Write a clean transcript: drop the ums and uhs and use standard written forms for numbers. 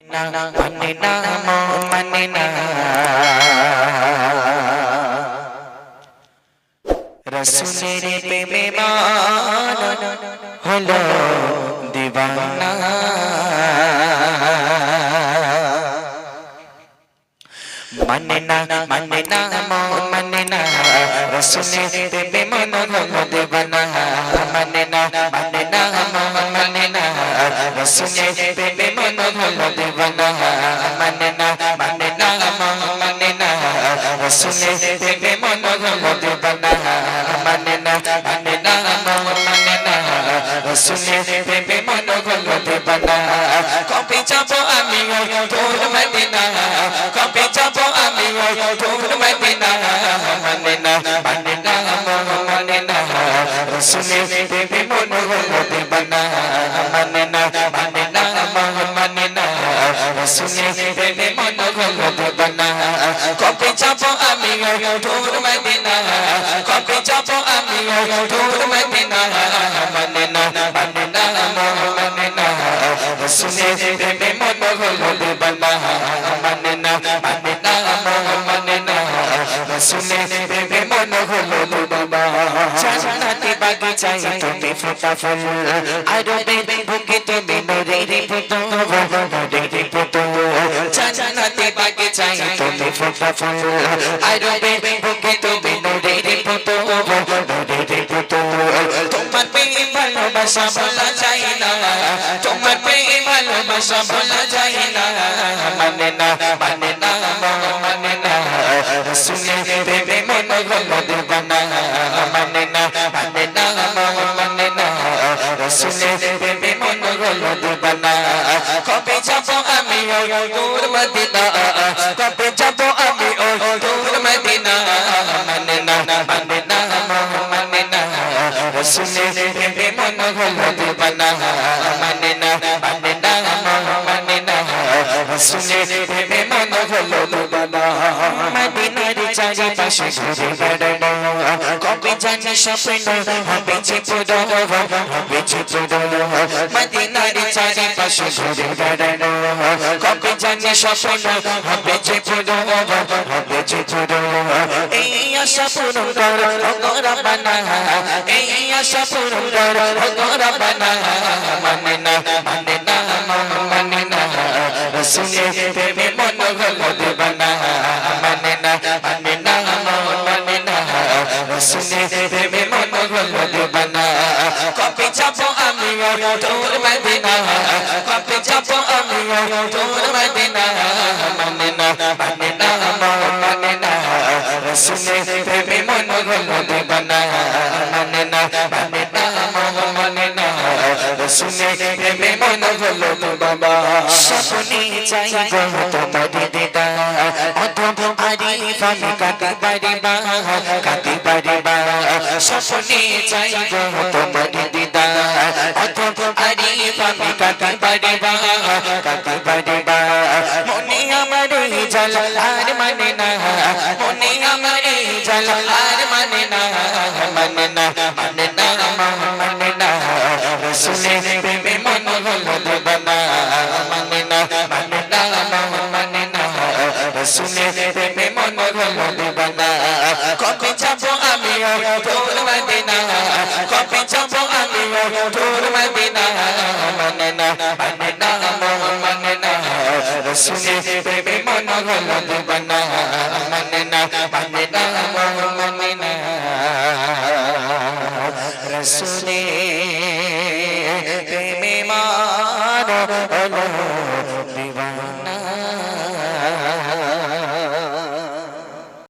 মানে না মন মানে না রসুলের প্রেমে মান হলো দিওয়ানা মানে না মন মানে না রসুলের প্রেমে মান হলো দিওয়ানা মানে না মন মানে না রসুলের প্রেমে মান হলো দিওয়ানা মানে না মন মানে না রসুলের প্রেমে মান হলো দিওয়ানা মানে না মন মানে না রসুলের প্রেমে মান হলো দিওয়ানা কবে যাব আমি তোর মদিনা কবে যাব আমি তোর মদিনা মানে না মন মানে না রসুলের প্রেমে মান হলো দিওয়ানা মানে না মন মানে না রসুলের প্রেমে মান হলো দিওয়ানা কবে যাব আমি তোর মদিনা কবে যাব আমি তোর মদিনা মানে না মন মানে না রসুলের প্রেমে মান হলো দিওয়ানা মানে না মন মানে না রসুলের প্রেমে মান হলো দিওয়ানা জান্নাতি বাগিচায় তুমি ফোটা ফুল আরবে বুকে তুমি নূরের পুতুল নূরের পুতুল জান্নাতি বাগিচায় তুমি ফোটা ফুল আরবে বুকে তুমি নূরের পুতুল নূরের পুতুল তোমার প্রেম ভালোবাসা বলা যায় না তোমার প্রেম ভালোবাসা বলা যায় না মানে না মানে না রসুলের প্রেমে মন হলো দিওয়ানা মানে না মানে না রসুলের প্রেমে মন হলো দিওয়ানা কবে যাব আমি তোর মদিনা কবে যাব আমি তোর মদিনা মানে না মানে না রসুলের প্রেমে মন হলো দিওয়ানা মানে না মানে না রসুলের প্রেমে মন হলো দিওয়ানা মদিনার চারিপাশে ঘুরে বেড়ানো কবে জানি স্বপ্ন হবে যে পুরো হবে যে পুরো মদিনার চারিপাশে ঘুরে বেড়ানো কবে জানি স্বপ্ন হবে যে পুরো হবে যে পুরো এই আশা পূরণ কর ও রব্বানা এই আশা পূরণ কর ও রব্বানা মানে না মানে না রসুলের প্রেমে মন হলো দিওয়ানা মানে না মানে না রসুলের প্রেমে মন হলো দিওয়ানা কবে যাব আমি তোর মদিনা কবে যাব আমি তোর মদিনা মানে না মানে না রসুলের প্রেমে মন হলো দিওয়ানা মানে না মানে না রসুলের প্রেমে মন হলো দিওয়ানা স্বপ্নে চাইবো তোমার দিদার অথবা আরিফ আমি কাটি পারিবা স্বপ্নে চাইবো তোমার দিদার অথবা আরিফ আমি কাটি পারিবা মনে আমার জালাল মানে না মনে আমার জালাল মানে না মানে না মানে না রসুলের প্রেমে মন হলো দিওয়ানা মানে না মানে না রসুলের প্রেমে মন হলো দিওয়ানা কবে যাব আমি তোর মদিনা কবে যাব আমি তোর মদিনা মানে না মানে না রসুলের প্রেমে মন হলো দিওয়ানা মানে না মানে না রসুলের প্রেমে মান হলো